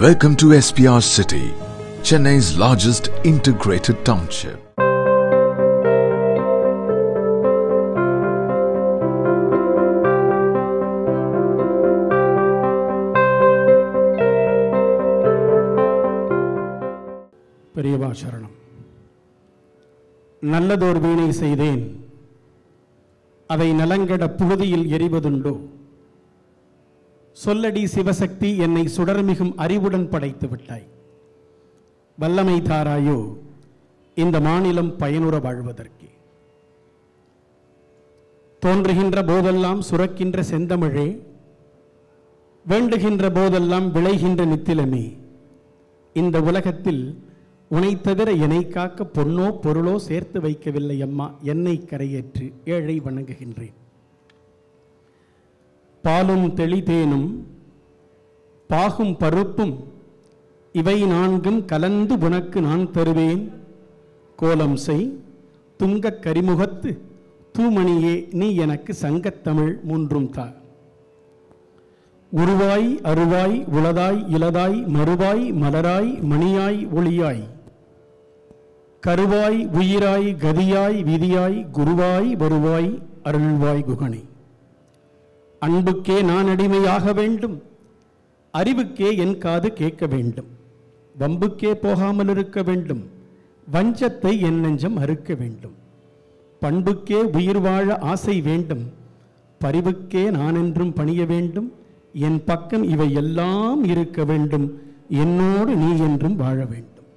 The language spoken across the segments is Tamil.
Welcome to SPR City, Chennai's largest integrated township. பெரியவா சரணம். நல்லதோர் வீணை செய்தேன், அதை நலங்கட புழுதியில் எரிவதுண்டோ? சொல்லடி சிவசக்தி, என்னை சுடர்மிகும் அறிவுடன் படைத்து விட்டாய். வல்லமை தாராயோ இந்த மாநிலம் பயனுற வாழ்வதற்கே. தோன்றுகின்ற போதெல்லாம் சுரக்கின்ற செந்தமிழே, வேண்டுகின்ற போதெல்லாம் விளைகின்ற நித்திலமே, இந்த உலகத்தில் உனை தவிர என்னை காக்க பொன்னோ பொருளோ சேர்த்து வைக்கவில்லை அம்மா, என்னை கரையேற்று ஏழை வணங்குகின்றேன். பாலும் தெளிதேனும் பாகும் பருப்பும் இவை நான்கும் கலந்து உனக்கு நான் தருவேன். கோலம் செய் துங்கக் கரிமுகத்து தூமணியே, நீ எனக்கு சங்கத்தமிழ் மூன்றும் தா. உருவாய் அருவாய் உளதாய் இலதாய் மறுவாய் மலராய் மணியாய் ஒளியாய், கருவாய் உயிராய் கதியாய் விதியாய் குருவாய் வருவாய் அருள்வாய் குகனே. அன்புக்கே நான் அடிமையாக வேண்டும், அறிவுக்கே என் காது கேட்க வேண்டும், வம்புக்கே போகாமல் இருக்க வேண்டும், வஞ்சத்தை என் நெஞ்சம் அறுக்க வேண்டும், பண்புக்கே உயிர் வாழ ஆசை வேண்டும், பரிவுக்கே நான் என்றும் பணிய வேண்டும், என் பக்கம் இவை எல்லாம் இருக்க வேண்டும், என்னோடு நீ என்றும் வாழ வேண்டும்.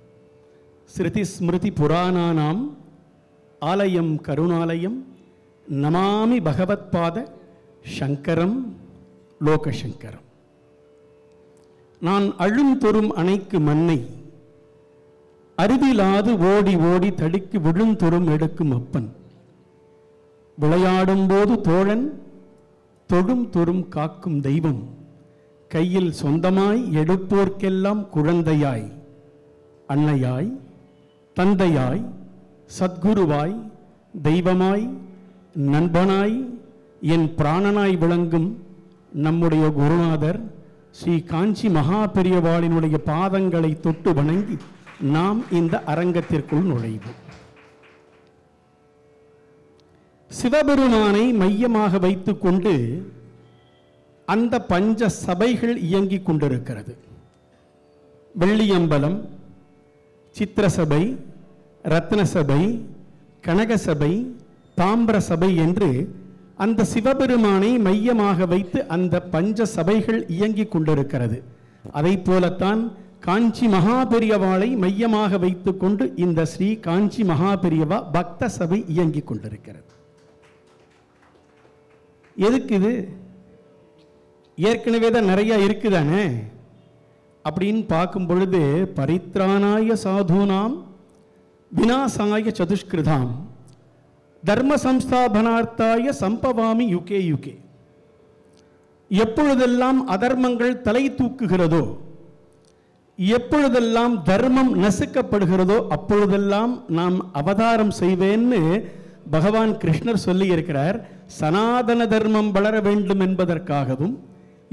ஸ்ருதி ஸ்மிருதி புராணானாம் ஆலயம் கருணாலயம், நமாமி பகவத் பாத சங்கரம் லோகசங்கரம். நான் அழுந்தொரும் அணைக்கு மண்ணை அருவிலாது ஓடி ஓடி தடிக்கு விழுந்தொரும் எடுக்கும் அப்பன். விளையாடும் போது தோழன் தொடும் தொரும் காக்கும் தெய்வம், கையில் சொந்தமாய் எடுப்போர்க்கெல்லாம் குழந்தையாய், அன்னையாய் தந்தையாய் சத்குருவாய் தெய்வமாய் நண்பனாய் என் பிராணனாய் விளங்கும் நம்முடைய குருநாதர் ஸ்ரீ காஞ்சி மகா பெரியவாளினுடைய பாதங்களை தொட்டு வணங்கி நாம் இந்த அரங்கத்திற்குள் நுழைவோம். சிவபெருமானை மையமாக வைத்துக் கொண்டு அந்த பஞ்ச சபைகள் இயங்கிக் கொண்டிருக்கிறது. வெள்ளியம்பலம், சித்திரசபை, ரத்ன சபை, கனக சபை, தாம்பர சபை என்று அந்த சிவபெருமானை மையமாக வைத்து அந்த பஞ்ச சபைகள் இயங்கிக் கொண்டிருக்கிறது. அதை போலத்தான் காஞ்சி மகாபெரியவாளை மையமாக வைத்துக் கொண்டு இந்த ஸ்ரீ காஞ்சி மகாபெரியவா பக்த சபை இயங்கிக் கொண்டிருக்கிறது. எதுக்கு இது? ஏற்கனவே தான் நிறைய இருக்குதானே அப்படின்னு பார்க்கும் பொழுது, பரித்ராணாய சாதுனாம் விநாசாய சதுஷ்கிருதாம் தர்ம சம்ஸ்தாபனார்த்தாய சம்பவாமி யுகே யுகே. எப்பொழுதெல்லாம் அதர்மங்கள் தலை தூக்குகிறதோ, எப்பொழுதெல்லாம் தர்மம் நசுக்கப்படுகிறதோ, அப்பொழுதெல்லாம் நாம் அவதாரம் செய்வேன்னு பகவான் கிருஷ்ணர் சொல்லி இருக்கிறார். சனாதன தர்மம் வளர வேண்டும் என்பதற்காகவும்,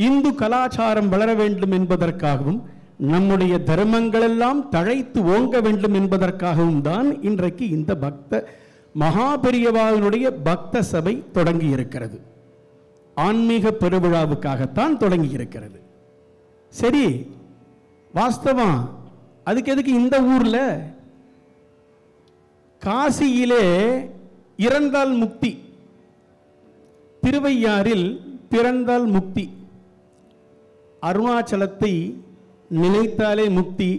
இந்து கலாச்சாரம் வளர வேண்டும் என்பதற்காகவும், நம்முடைய தர்மங்களெல்லாம் தழைத்து ஓங்க வேண்டும் என்பதற்காகவும் தான் இன்றைக்கு இந்த பக்த மகாபெரியவாவினுடைய பக்த சபை தொடங்கி இருக்கிறது. ஆன்மீக பெருவிழாவுக்காகத்தான் தொடங்கி இருக்கிறது. சரி, வாஸ்தவம். அதுக்கு எதுக்கு இந்த ஊர்ல? காசியிலே இறந்தால் முக்தி, திருவையாறில் பிறந்தால் முக்தி, அருணாச்சலத்தை நினைத்தாலே முக்தி,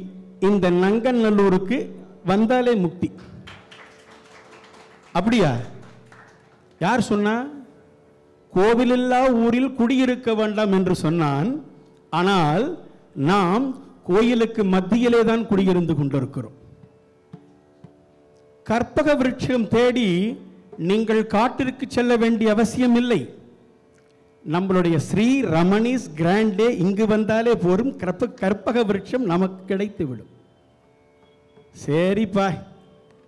இந்த நங்கநல்லூருக்கு வந்தாலே முக்தி. அப்படியா? யார் சொன்னா? கோவிலில்லா ஊரில் குடியிருக்க வேண்டாம் என்று சொன்னான். ஆனால் நாம் கோயிலுக்கு மத்தியிலே தான் குடியிருந்து கொண்டிருக்கிறோம். கற்பக விருட்சம் தேடி நீங்கள் காட்டிற்கு செல்ல வேண்டிய அவசியம் இல்லை. நம்மளுடைய ஸ்ரீ ரமணிஸ் கிராண்டே இங்கு வந்தாலே போரும், கற்பக விருட்சம் நமக்கு கிடைத்து விடும். சரிப்பா,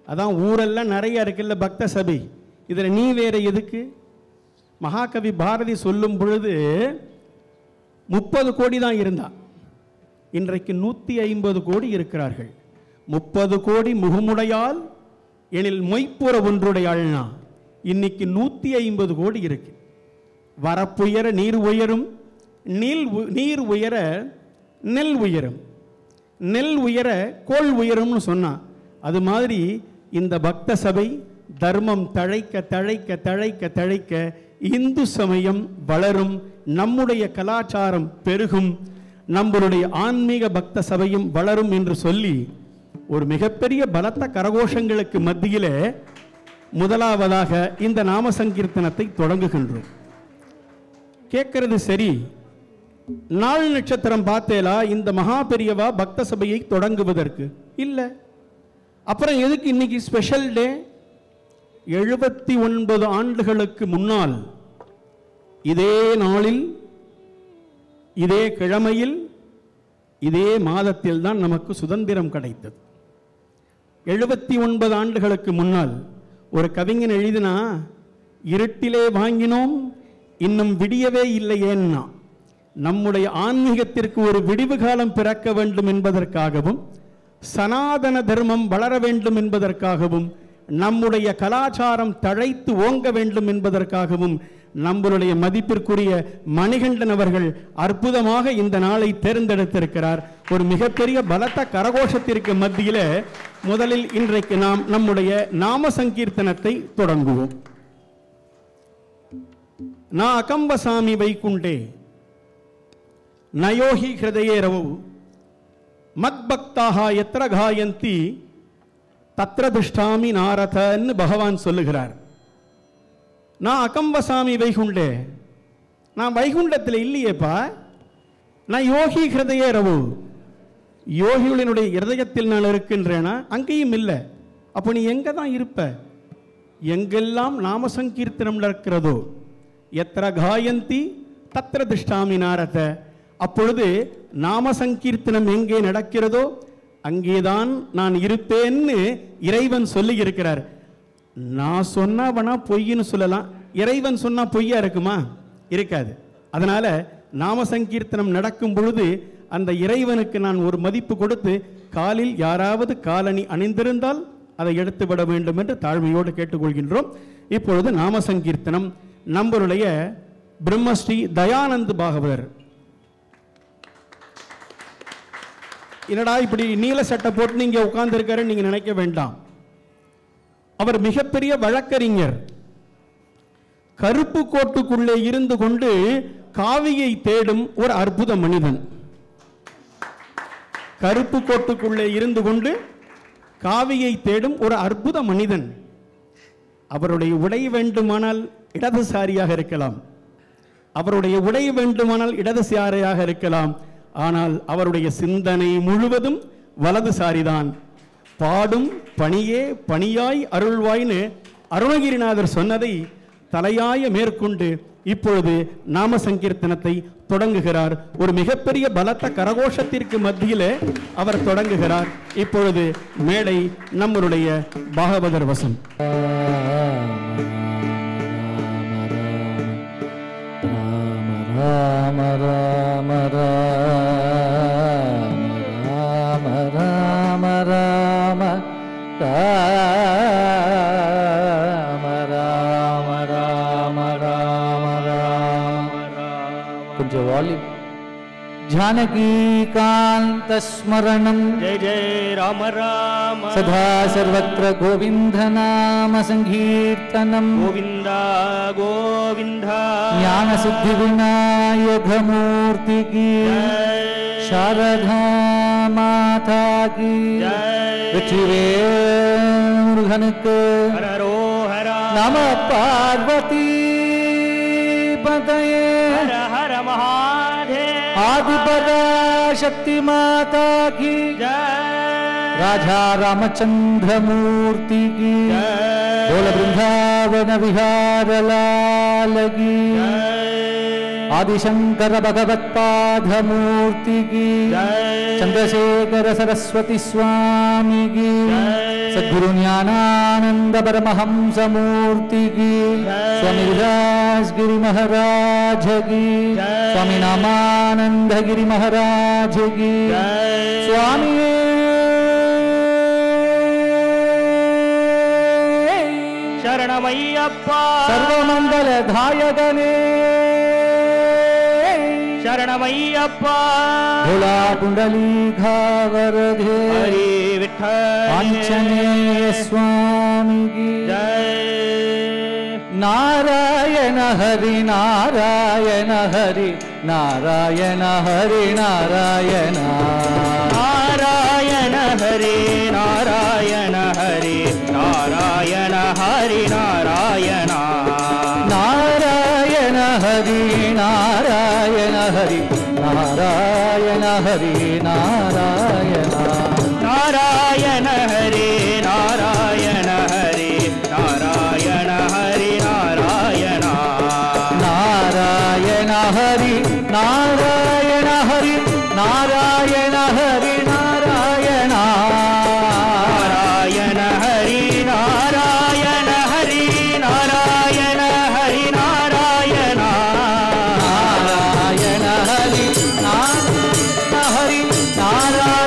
அதான் ஊரெல்லாம் நிறைய இருக்குல்ல பக்த சபை, இதில் நீ வேற எதுக்கு? மகாகவி பாரதி சொல்லும் பொழுது 30 கோடி தான் இருந்தான். இன்றைக்கு 150 கோடி இருக்கிறார்கள். 30 கோடி முகமுடையால் எனில் மொய்ப்புற ஒன்றுடையாள்னா இன்னைக்கு 150 கோடி இருக்கு. வரப்புயர நீர் உயரும், நீர் உயர நெல் உயரும், நெல் உயர கோள் உயரும்னு சொன்னா அது மாதிரி இந்த பக்த சபை தர்மம் தழைக்க தழைக்க தழைக்க தழைக்க இந்து சமயம் வளரும், நம்முடைய கலாச்சாரம் பெருகும், நம்மளுடைய ஆன்மீக பக்த சபையும் வளரும் என்று சொல்லி ஒரு மிகப்பெரிய பலத்த கரகோஷங்களுக்கு மத்தியிலே முதலாவதாக இந்த நாம சங்கீர்த்தனத்தை தொடங்குகின்றோம். கேட்கிறது சரி, நாள் நட்சத்திரம் பார்த்தேலா இந்த மகா பெரியவா பக்த சபையை தொடங்குவதற்கு இல்லை, அப்புறம் எதுக்கு இன்னைக்கு ஸ்பெஷல் டே? 79 ஆண்டுகளுக்கு முன்னால் இதே நாளில் இதே கிழமையில் இதே மாதத்தில் தான் நமக்கு சுதந்திரம் கிடைத்தது. 79 ஆண்டுகளுக்கு முன்னால் ஒரு கவிஞன் எழுதினா, இருட்டிலே வாங்கினோம் இன்னும் விடியவே இல்லையேன்னா, நம்முடைய ஆன்மீகத்திற்கு ஒரு விடிவு காலம் பிறக்க வேண்டும் என்பதற்காகவும், சனாதன தர்மம் வளர வேண்டும் என்பதற்காகவும், நம்முடைய கலாச்சாரம் தழைத்து ஓங்க வேண்டும் என்பதற்காகவும் நம்மளுடைய மதிப்பிற்குரிய மணிகண்டன் அவர்கள் அற்புதமாக இந்த நாளை தேர்ந்தெடுத்திருக்கிறார். ஒரு மிகப்பெரிய பலத்த கரகோஷத்திற்கு மத்தியில் முதலில் இன்றைக்கு நாம் நம்முடைய நாம சங்கீர்த்தனத்தை தொடங்குவோம். நா அகம்பசாமி வைகுண்டே நயோகி ஹிருதயே ரவு மத்பக்தாக எத்திர காயந்தி தத்ர திஷ்டாமி நாரதன்னு பகவான் சொல்லுகிறார். நான் அகம்பசாமி வைகுண்டே, நான் வைகுண்டத்தில் இல்லையேப்பா, நான் யோகி ஹிருதயே ரவு, யோகிகளினுடைய இருதயத்தில் நான் இருக்கின்றேனா? அங்கேயும் இல்லை. அப்போ நீ எங்கே தான் இருப்ப? எங்கெல்லாம் நாம சங்கீர்த்தனம் நடக்கிறதோ, எத்திர காயந்தி தத்ர திஷ்டாமி நாரத, அப்பொழுது நாம சங்கீர்த்தனம் எங்கே நடக்கிறதோ அங்கேதான் நான் இருப்பேன்னு இறைவன் சொல்லி இருக்கிறார். நான் சொன்னா பொய்ன்னு சொல்லலாம், இறைவன் சொன்னா பொய்யா இருக்குமா? இருக்காது. அதனால நாம சங்கீர்த்தனம் நடக்கும் பொழுது அந்த இறைவனுக்கு நான் ஒரு மதிப்பு கொடுத்து, காலில் யாராவது காலணி அணிந்திருந்தால் அதை எடுத்து விட வேண்டும் என்று தாழ்மையோடு கேட்டுக்கொள்கின்றோம். இப்பொழுது நாம சங்கீர்த்தனம் நம்மளுடைய பிரம்மஸ்ரீ தயானந்த் பாகவதர். என்னடா இப்படி நீல சட்டை போட்டு நீங்க உட்கார்ந்து இருக்காரு நீங்க நினைக்க வேண்டாம். அவர் மிகப்பெரிய வழக்கறிஞர். கருப்பு கோட்டுக்குள்ளே இருந்து கொண்டு காவியை தேடும் ஒரு அற்புத மனிதன். கருப்பு கோட்டுக்குள்ளே இருந்து கொண்டு காவியை தேடும் ஒரு அற்புத மனிதன். அவருடைய உடை வேண்டுமானால் இடதுசாரியாக இருக்கலாம், அவருடைய உடை வேண்டுமானால் இடதுசாரியாக இருக்கலாம், ஆனால் அவருடைய சிந்தனை முழுவதும் வலதுசாரிதான். பாடும் பணியே பணியாய் அருள்வாய்னு அருணகிரிநாதர் சொன்னதை தலையாய மேற்கொண்டு இப்பொழுது நாம சங்கீர்த்தனத்தை தொடங்குகிறார். ஒரு மிகப்பெரிய பலத்த கரகோஷத்திற்கு மத்தியிலே அவர் தொடங்குகிறார். இப்பொழுது மேடை நம்மளுடைய பாகவதர் வசம். ராம ராம ராம ராம ராம ராம ராம ராம ராம கொஞ்சம் வால்யூம். जानकी कांत स्मरणं जय जय राम राम सदा सर्वत्र गोविंद नाम संकीर्तनं गोविंदा गोविंदा ज्ञान सिद्धि विनायक मूर्ति की शारदा माता की मुरुगन के नमः पार्वती पतये हर हर महादेव आदिपराशक्ति माता की जय राजा रामचंद्र मूर्ति की बोल वृंदावन विहार लाल की आदिशंकर भगवत पाद मूर्ति की चंद्रशेखर सरस्वती स्वामी की सद्गुरु ज्ञानानंद परमहंस मूर्ति की, स्वामी विलास गिरी महाराज की, स्वामी नामानंद गिरी महाराज की, स्वामी शरणमय्यप्पा सर्वमंगलदायकने शरणमय्यप्पा भोला पुंडलीका वरदे हरि विठ्ठल आंजनेय स्वामी की जय। नारायण हरि नारायण हरि नारायण हरि नारायण नारायण हरि नारायण हरि नारायण हरि नारायण नारायण हरि नारायण हरि नारायण हरि नारायण नारायण हरि नारायण हरि नारायण हरि नारायण नारायण हरि नारायण हरि नारायण हरि नारायण नारायण हरि नारायण हरि नारायण हरि नारायण नारायण हरि नारायण हरि नारायण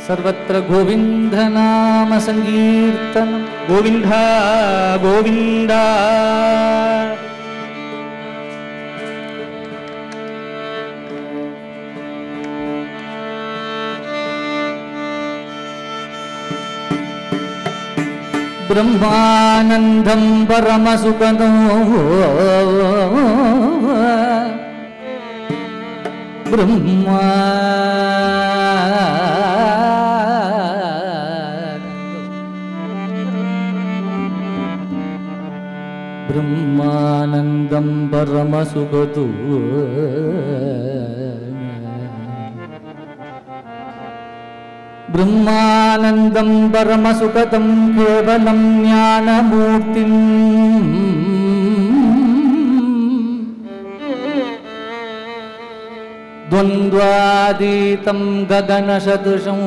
सर्वत्र गोविंद नाम संकीर्तन गोविंद गोविंद ब्रह्मानंदं परमसुखदं ब्रह्मानंदं परमसुखदं ब्रह्मानंदं परमसुखदं केवलं ज्ञानमूर्तिं द्वन्द्वातीतं गगनसदृशं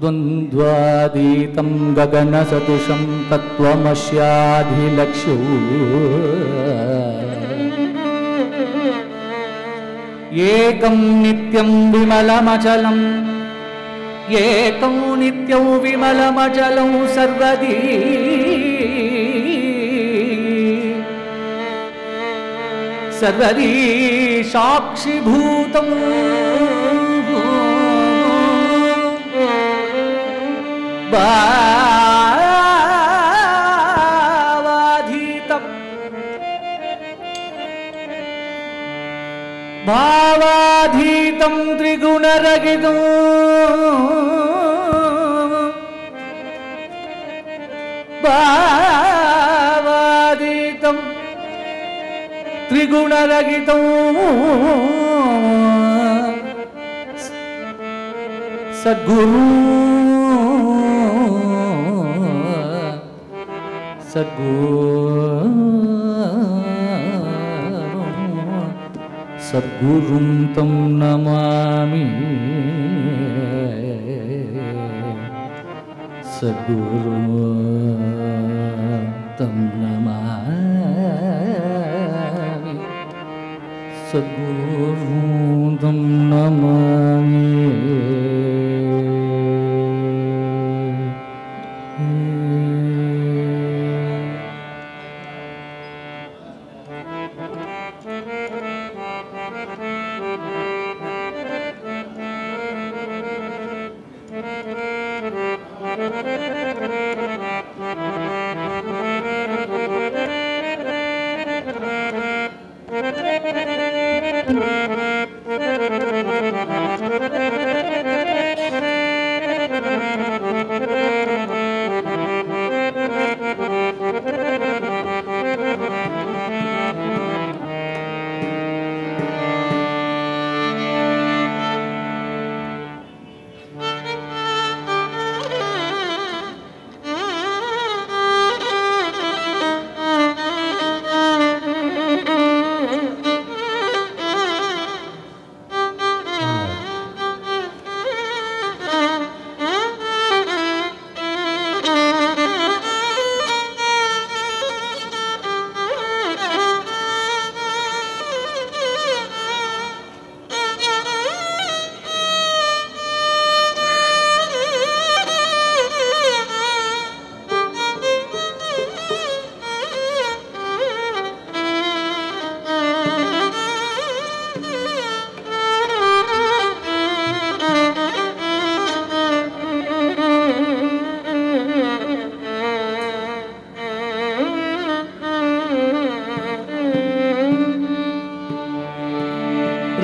द्वन्द्वातीतं गगनसदृशं तत्त्वमस्याधिलक्ष्यो एकं नित्यं विमलमचलं एकं नित्यं विमलमचलं सर्वदी सर्वदी साक्षिभूतं भावाधीतं त्रिगुणरहितं भावाधीतं त्रिगुणरहितं सद्गुरु सद्गुरुं तं नमामि सद्गुरुं तं नमामि सद्गुरुं तं नमामि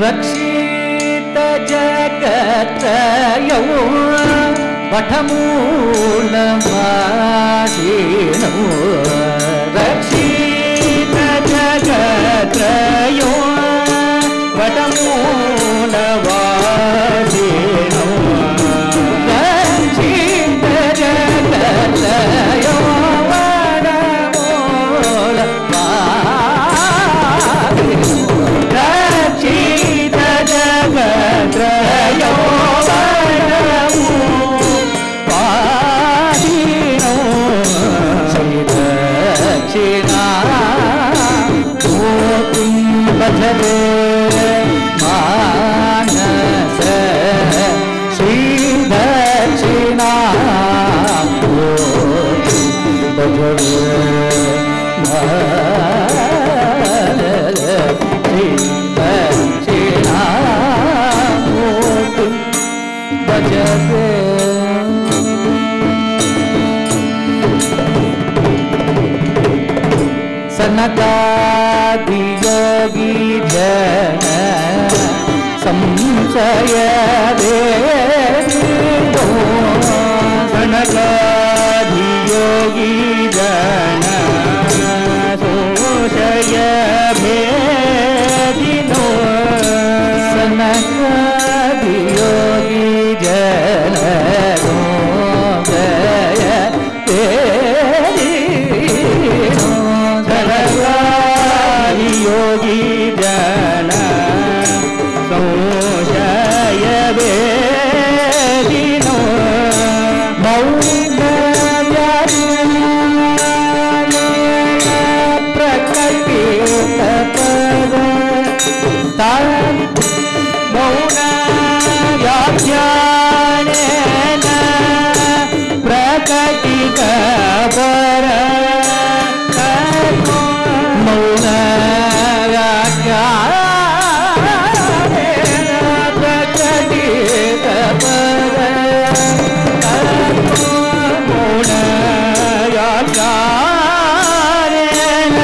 रक्षित जगत्रयो वटमूलमादीनो रक्षित जगत्रयो वटमूलमादीनो रक्षित जगत्रयो सनकादि योगी जन संशय भेदिनो सनकादि योगी जन संशय भेदिनो सनकादि योगी जन संशय भेदिनो सनकादि योगी जन संशय भेदिनो मौन प्रकटित पद मौन व्याख्यानेन प्रकटित पर मौन व्याख्यानेन प्रकटित पर मौन व्याख्यानेन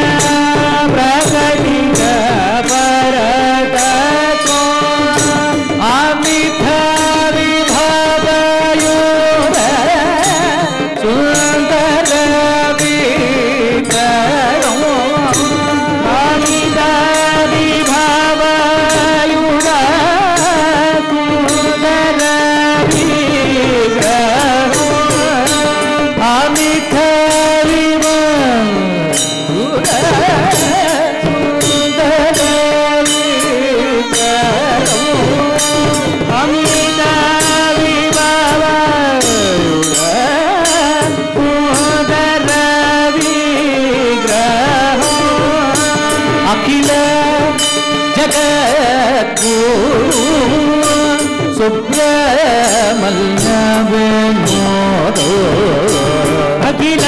प्रकटित परत अमित विभवयुत सुंदर विग्रहो अमित विभवयुत सुंदर विग्रहो अमित विभवयुत सुंदर विग्रहो अमित विभवयुत सुंदर विग्रहो अखिल जगद्गुरु सुब्रह्मण्य विनोदो अखिल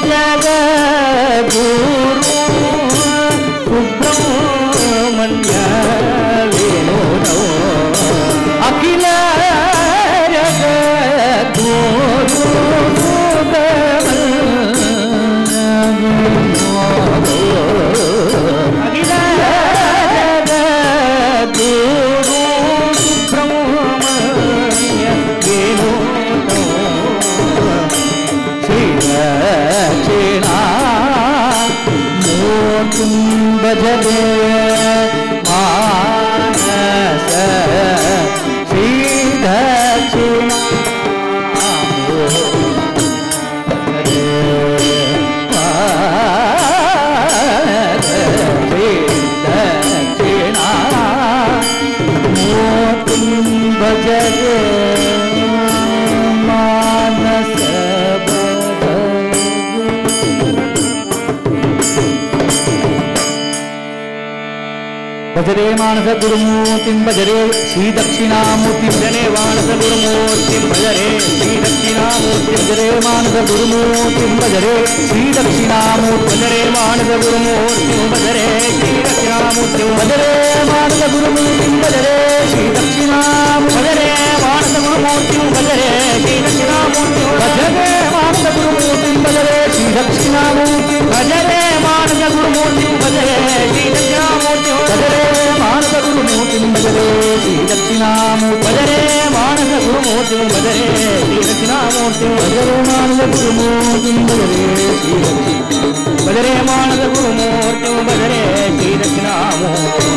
जगद्गुरु सुब्रह्मण्य विनोदो अखिल जगद्गुरु सुब्रह्मण्य विनोदो अखिल जगद्गुरु सुब्रह्मण्य विनोदो श्री दक्षिणामूर्तिं भजते मानस श्री दक्षिणामूर्तिं भजते मानस भजरे मानस गुरुमूर्तिं भजरे श्री दक्षिणामूर्ति भजरे मानस गुरुमूर्तिं भजरे श्री दक्षिणामूर्ति भजरे मानस गुरुमूर्तिं भजरे श्री दक्षिणामूर्ति भजरे मानस गुरुमूर्तिं भजरे श्री दक्षिणामूर्ति भजरे मानस गुरुमूर्तिं भजरे श्री दक्षिणामूर्ति भजरे मानस गुरुमूर्तिं भजरे श्री दक्षिणामूर्ति भजरे मानस गुरुमूर्तिं भजरे श्री दक्षिणामूर्ति भजरे मानस गुरुमूर्तिं भजरे श्री दक्षिणामूर्ति भजरे मानस गुरुमूर्तिं भजरे श्री दक्षिणामूर्ति भजरे मानस गुरुमूर्तिं भजरे श्री दक्षिणामूर्ति भजरे मानस गुरुमूर्तिं भजरे श्री भजरे मानस गुरुमूर्तिं भजरे श्री दक्षिणामूर्ति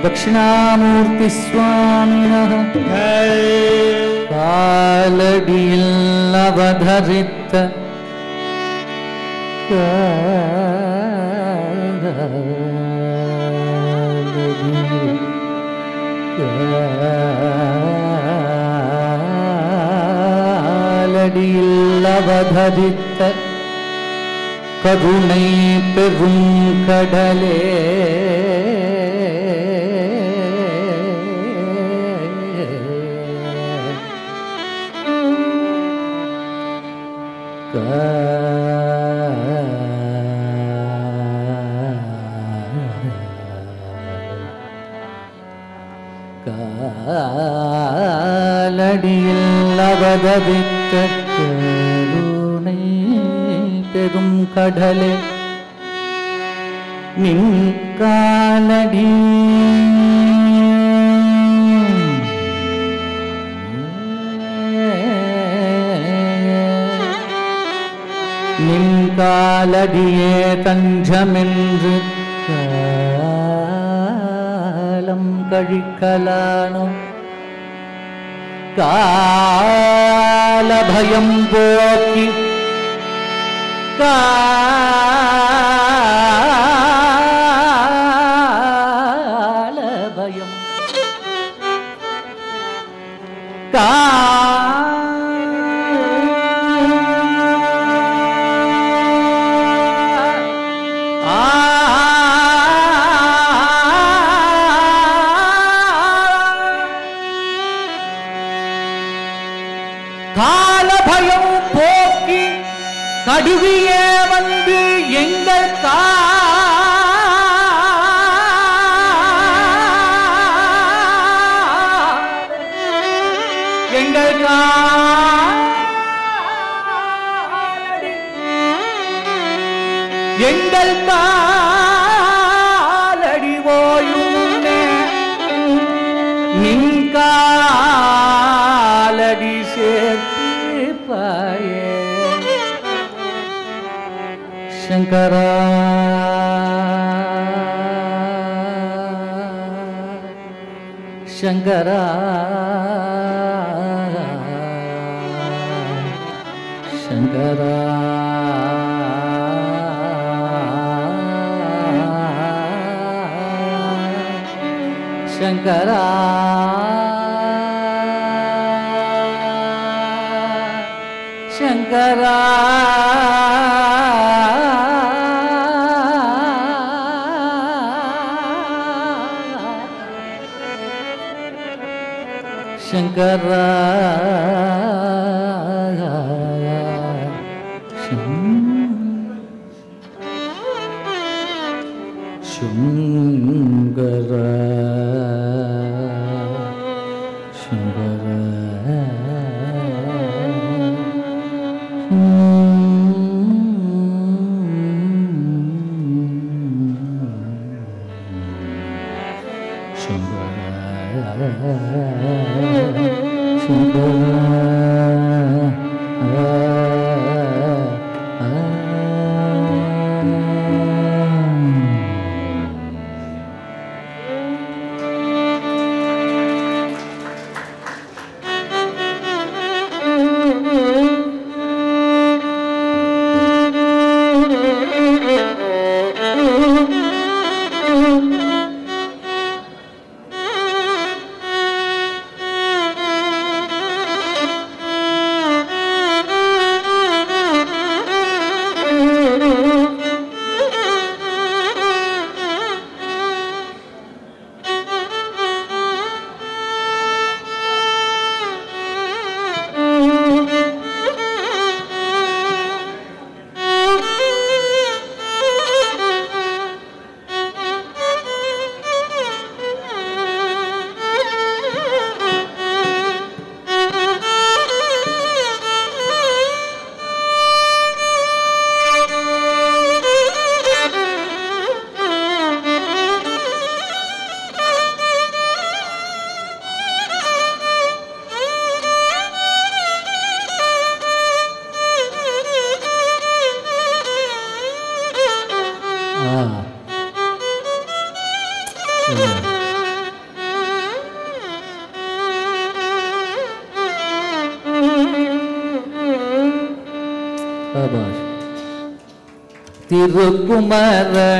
दक्षिणामूर्ति स्वामिनः कालडियल्लवधरित காலடியில்லவதரித்த கருணை பெரும் கடலே காலடியில்லவதரித்த பாடலே நின் காலடி நின் காலடியே தஞ்சமென்று காலம் கழிக்கலானோ காலபயம் போக்கி காலபயம் காலபயம் போக்கி கடுவியே வந்து எங்கள் எங்கள் எங்கள் காலடி ஓயும் நின் காலடி சேர்த்து பாயே சங்கரா சங்கரா சங்கரா சங்கரா சங்கரா சங்கரா சங்கரா சங்கரா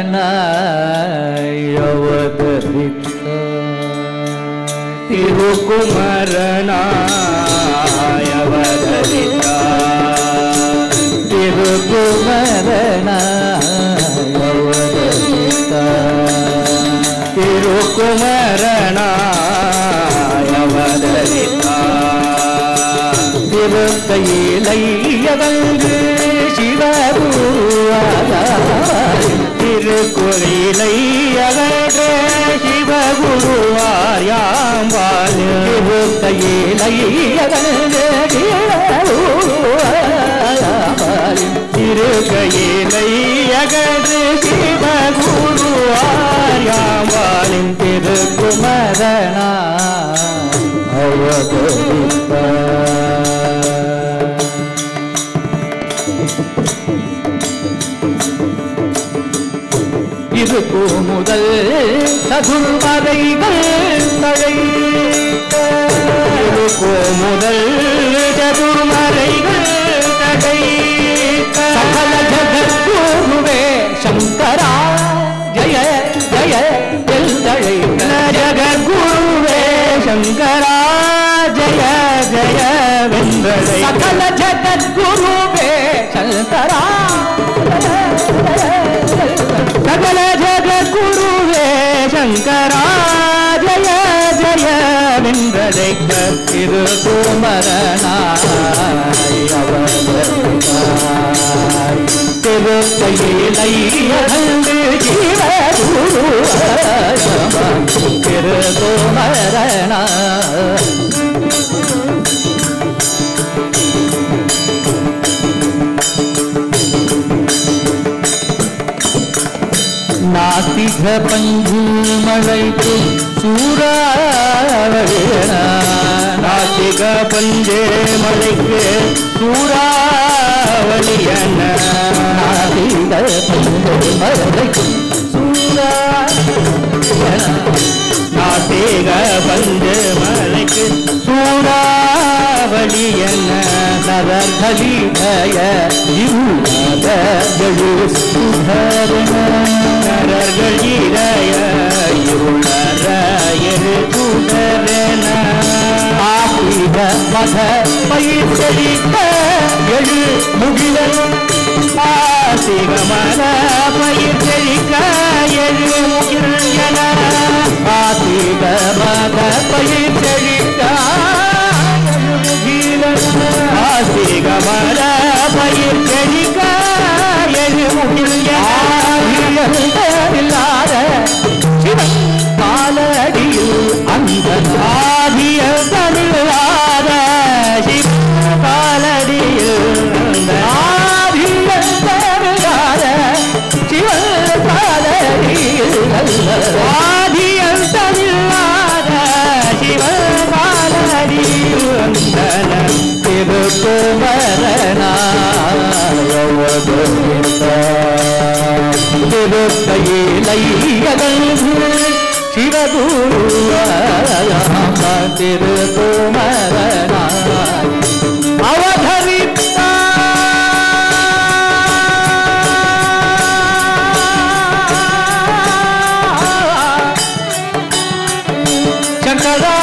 திருக்குமரனாய் அவதரித்தாய் திருக்குமரனாய் அவதரித்தாய் திருக்குமரனாய் அவதரித்தாய் திருக்குமரனாய் அவதரித்தாய் திருக்கையிலை அகன்று சிவகுருவாய் திருக்குறிலை அகன்ற சிவகுருவார் யாம்பால் திருக்கையிலை அகன்ற சிவகுருவாய் இருக்கையிலை அகன்று சிவகுருவாரின் திருக்குமரனா இதுக்கு முதல் சதுர்மறைகள் தழைக்கு முதல் சதுர்மறைகள் தழைக்க சகல ஜகத்குருவே சங்கரா ஜய ஜய எல் தழைக்க ஜகத்குருவே சங்கரா ஜய ஜய வெந்தழை சகல ஜகத்குருவே சங்கரா சகல ஜகத்குருவே சங்கரா ஜய ஜய வென்றடைக்க திருக்குமரனாய் அவதரித்தாய் திருக்கையிலை அகன்று ஜீவகுரு திருக்குமரனாய் நாஸ்திக பஞ்சு மழைக்கு சூறாவளியன நாஸ்திக பஞ்சே மழைக்கு சூறாவளியன நாஸ்திக பஞ்சு மழைக்கு சூறாவளியன நாஸ்திக பஞ்சு மழைக்கு சூறாவளியன நரர்களிடைய இருளத எழு சுதரண நரர்கள் இடைய இருளற எரு சுடரண ஆசிக மத பயிர் செழிக்க எழு முகிலன் ஆசிக மத பயிர் செழிக்க எழு முகில் என ஆசிக மத பயிர் செழிக்க ஆசிக மத பயிர் செழிக்க எழு முகில் இல்லாத சிவன் காலடியில் அந்த ஆதிய தமிழாத சிவன் காலடியில் ஆதிய தமிழாத சிவன் காலடியில் ஆதிய தமிழாத சிவன் காலடியில் திருக்கையிலை அகன்று சிவகுருவாய் திருக்குமரனாய் அவதரித்தாய் சங்கரா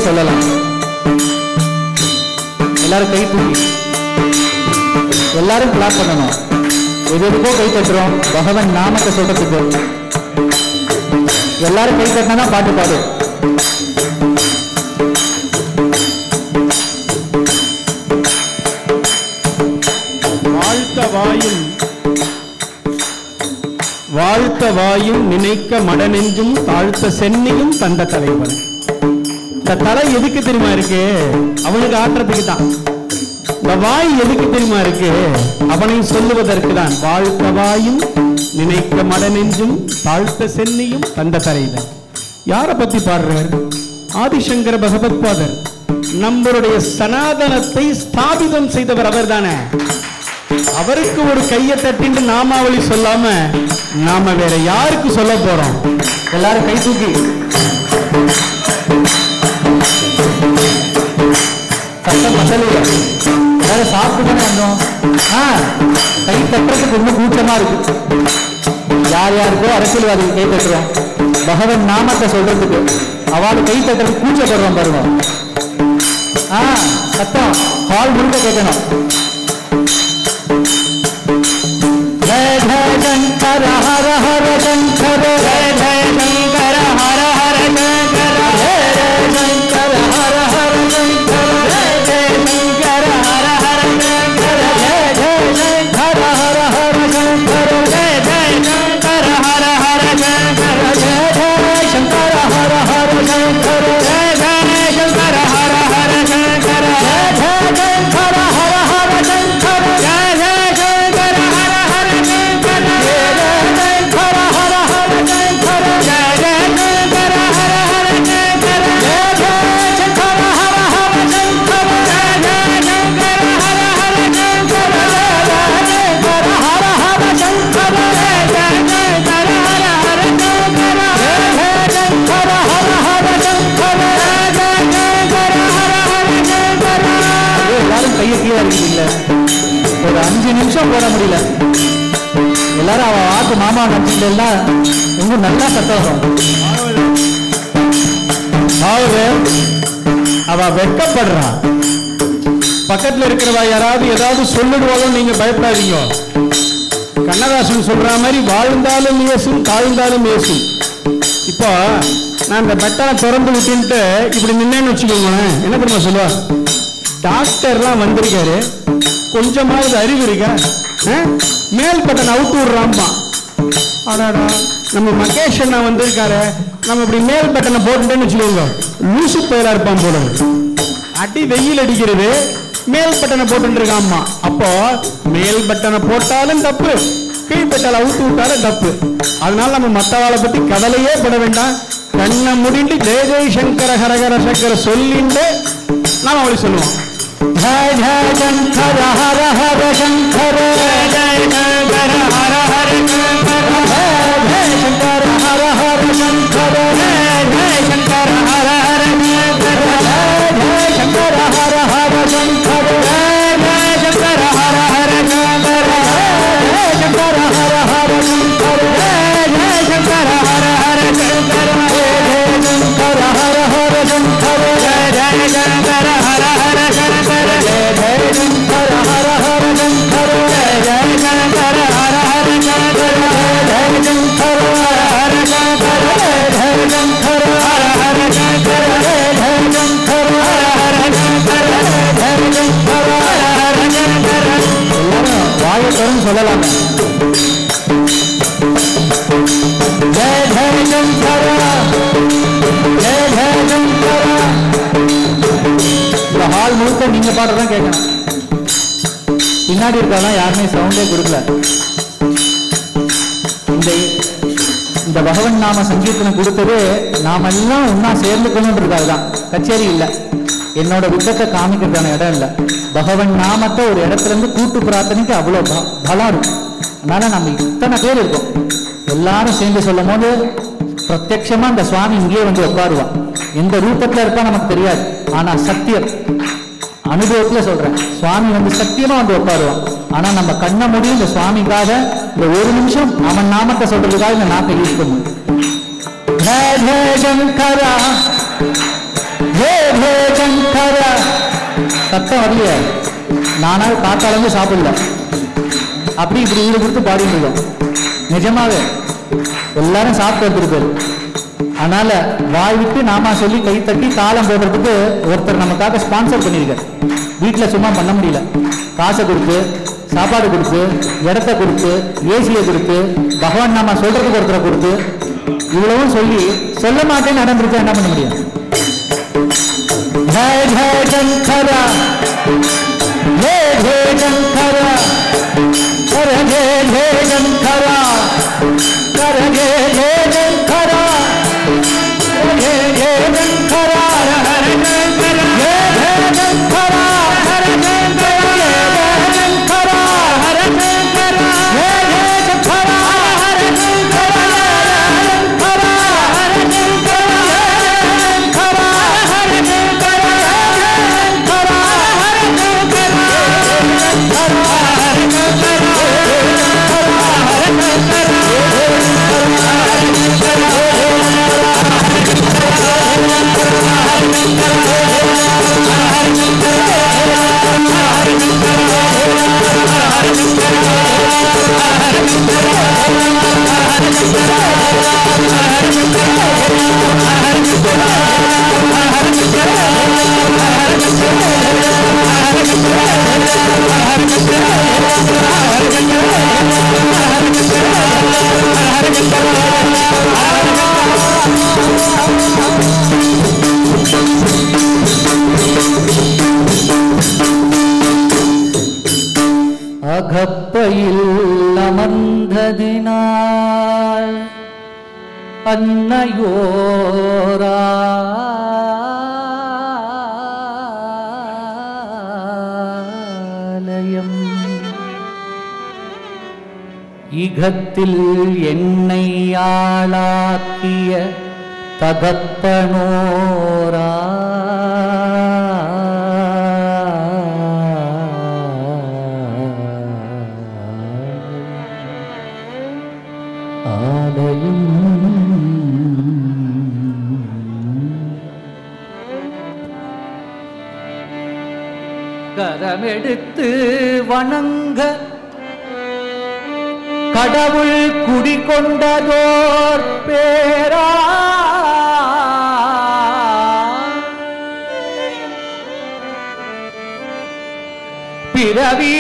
சொல்லலாம். எல்லாரும் கை தூக்கி எல்லாரும் கிளாப் பண்ணணும். எதுக்கோ கை தட்டுறோம், பகவன் நாமத்தை சொல்றதுக்கு. எல்லாரும் கை தட்டினா தான் பாட்டு பாடு. வாழ்த்த வாயும் நினைக்க மடனெஞ்சும் தாழ்த்த சென்னையும் தந்த தலைவன். இந்த தலை எதுக்கு தெரியுமா இருக்கு? அவனுக்கு ஆற்றத்துக்கு தான். இந்த வாய் எதுக்கு தெரியுமா இருக்கு? அவனை சொல்லுவதற்கு தான். வாழ்த்த வாயும் நினைக்க மடனெஞ்சும் தாழ்த்த சென்னையும் தந்த தலைவன். யாரை பத்தி பாடுறார்? ஆதிசங்கர பகவத்பாதர். நம்மளுடைய சனாதனத்தை ஸ்தாபிதம் செய்தவர் அவர் தானே. அவருக்கு ஒரு கையை தட்டின்னு நாமாவளி சொல்லாம நாம வேற யாருக்கு சொல்ல போறோம்? எல்லாரும் கை தூக்கி சத்தம் பத்தலையே. எல்லாரும் சாப்பிட்டு தானே வந்தோம். கை தட்டுறதுக்கு இன்னும் கூட்டமா இருக்கு. யார் யாருக்கோ அரசியல்வாதிகள் கை தட்டுறோம். பகவன் நாமத்தை சொல்றதுக்கு அவளுக்கு கை தட்டுறதுக்கு கூச்சப்படுறோம் பாருங்க. சத்தம் ஹால் முழுக்க கேட்கணும். ஜெய ஜெய சங்கர ஹர ஹர சங்கர ஜெய ஜெய சங்கர ஹர ஹர சங்கர ஜெய ஜெய சங்கர ஹர ஹர சங்கர ஜெய ஜெய சங்கர ஹர ஹர சங்கர ஜெய ஜெய சங்கர ஹர ஹர சங்கர ஜெய ஜெய சங்கர ஹர ஹர சங்கர ஜெய ஜெய சங்கர ஹர ஹர சங்கர ஜெய ஜெய சங்கர ஹர ஹர சங்கர ஜெய ஜெய சங்கர ஹர ஹர சங்கர ஜெய ஜெய சங்கர ஹர ஹர சங்கர ஜெய ஜெய சங்கர ஹர ஹர சங்கர ஜெய ஜெய சங்கர ஹர ஹர சங்கர ஜெய ஜெய சங்கர ஹர ஹர சங்கர ஜெய ஜெய சங்கர ஹர ஹர சங்கர ஜெய ஜெய சங்கர ஹர ஹர சங்கர ஜெய ஜெய சங்கர ஹர ஹர சங்கர ஜெய ஜெய சங்கர ஹர ஹர சங்கர ஜெய ஜெய சங்கர ஹர ஹர சங்கர. எல்லாரும் கையை கீழே இருக்கீங்கள, ஒரு 5 நிமிஷம் போட முடியல. எல்லாரும் அவ ஆட்டு மாமா நம்பிட்டு எல்லாம் ரொம்ப நல்லா சத்தம். அவ வெட்கப்படுறான். பக்கத்துல இருக்கிறவா யாராவது ஏதாவது சொல்லிடுவாலும் நீங்க பயப்படாதீங்க. கண்ணதாசன் சொல்ற மாதிரி வாழ்ந்தாலும் ஏசும் தாழ்ந்தாலும் ஏசும். இப்போ நான் இந்த பெட்டனை திறந்து விட்டுன்ட்டு இப்படி நின்னேன்னு வச்சுக்கோங்களேன், என்ன தெரியுமா சொல்லுவா? டாக்டர்லாம் வந்திருக்காரு, கொஞ்சமாவது அறிவு இருக்கா? மேல் பட்டன் அவுத்து விடுறாம்பா. ஆடாடா நம்ம மகேஷ் அண்ணா வந்திருக்காரு, நம்ம இப்படி மேல் பட்டனை போட்டுட்டேன்னு வச்சுக்கோங்க, லூசு பயிரா இருப்பான் போல. அடி வெயில் அடிக்கிறது, மேல் பட்டனை போட்டு இருக்காமா. அப்போ மேல் பட்டனை போட்டாலும் தப்பு, கீழ்பட்டனை அவுத்து விட்டாலும் தப்பு. அதனால நம்ம மற்றவாளை பத்தி கவலையே பட வேண்டாம். கண்ணை முடிந்து ஜெய ஜெய சங்கர ஹரஹர சங்கர சொல்லிட்டு நாம் அவளை சொல்லுவோம். ஜெய ஜெய சங்கர ஹர ஹர சங்கர ஜெய ஜெய சங்கர ஹர ஹர சங்கர ஜெய ஜெய சங்கர ஹர ஹர சங்கர ஜெய ஜெய சங்கர ஹர ஹர சங்கர ஜெய ஜெய சங்கர ஹர ஹர சங்கர ஜெய ஜெய சங்கர ஹர ஹர சங்கர ஜெய சங்கர ஹர ஹர சங்கர ஜெய ஜெய சங்கர ஹர ஹர சங்கர ஜெய ஜெய சங்கர ஹர ஹர சங்கர ஜெய ஜெய சங்கர ஹர ஹர சங்கர ஜெய ஜெய சங்கர ஹர ஹர சங்கர ஜெய ஜெய சங்கர ஹர ஹர சங்கர ஜெய ஜெய சங்கர ஹர ஹர சங்கர ஜெய ஜெய சங்கர ஹர ஹர சங்கர ஜெய ஜெய சங்கர ஹர ஹர சங்கர ஜெய ஜெய சங்கர ஹர ஹர சங்கர. எல்லாரும் வாயத்தோடு சொல்லலாம். ஜெய ஜெய சங்கர ஜெய ஜெய சங்கர. இந்த ஹால் முழுக்க நீங்க பாடுறதான் கேட்கணும். பின்னாடி இருக்கலாம் யாருமே சவுண்டே கொடுக்கல. இந்த பகவன் நாம சங்கீர்த்தனம் கொடுத்தது நாம எல்லாம் ஒன்னா சேர்ந்துக்கணும்ன்றதுக்காகதான். கச்சேரி இல்லை, என்னோட விட்டத்தை காமிக்கிறதான இடம் இல்லை. பகவன் நாமத்தை ஒரு இடத்துல இருந்து கூட்டு பிரார்த்தனைக்கு அவ்வளவு பலம் இருக்கும். அதனால நம்ம இத்தனை பேர் இருக்கோம், எல்லாரும் சேர்ந்து சொல்லும் போது பிரத்யட்சமா இந்த சுவாமி இங்கேயே வந்து உட்காருவான். எந்த ரூபத்துல இருப்பா நமக்கு தெரியாது, ஆனா சத்தியம் அனுபவத்துல சொல்றேன், சுவாமி வந்து சத்தியமா வந்து உட்காருவான். ஆனா நம்ம கண்ணை முடியும் இந்த சுவாமிக்காக இந்த ஒரு நிமிஷம் அவன் நாமத்தை சொல்றதுக்காக இந்த நாட்டை யூஸ் பண்ணும். ஜெய ஜெய சங்கரா ஜெய ஜெய சங்கரா. சத்தம் வரலையே, நானாவது காத்தாலேருந்து சாப்பிடல, அப்படி இப்படி வீடு கொடுத்து பாடிட்டு இருக்கோம். நிஜமாவே எல்லாரும் சாப்பிட்டு வந்துருக்காரு. அதனால வாய் விட்டு நாம சொல்லி கை தட்டி தாளம் போடுறதுக்கு ஒருத்தர் நமக்காக ஸ்பான்சர் பண்ணியிருக்காரு. வீட்டில் சும்மா பண்ண முடியல, காசை கொடுத்து சாப்பாடு கொடுத்து இடத்த கொடுத்து ஏசியை கொடுத்து பகவான் நாம சொல்றதுக்கு ஒருத்தரை கொடுத்து இவ்வளவும் சொல்லி சொல்ல மாட்டேன்னு நடந்துருச்சா என்ன பண்ண முடியும்? ஜெய ஜெய சங்கரா ஜெய ஜெய சங்கரா கர ஜெய ஜெய சங்கரா கர ஜெய ஜெய சங்கரா ஜெய ஜெய சங்கரா ஹர சங்கர ஜெய ஜெய சங்கரா ஹர சங்கர ஜெய ஜெய சங்கரா ஹர சங்கர ஜெய ஜெய சங்கரா ஹர சங்கர ஜெய ஜெய சங்கரா அகப்பையில் அமர்ந்ததினால் அன்னையோராலயம் இகத்தில் என்னை ஆளாக்கிய தகப்பனோரா கரமெடுத்து வணங்க கடவுள் குடிகொண்டதோர் பேரா பிறவி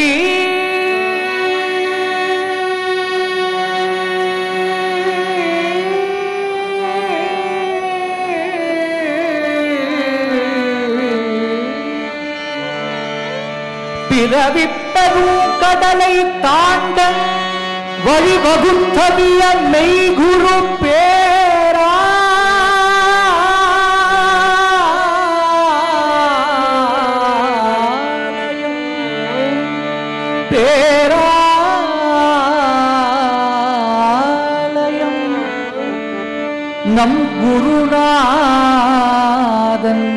பிறவிப்பெரும் கடலை தாண்ட வழிவகுத்தவிய மெய்குரு பேரா பேராலயம் நம் குருநாதன்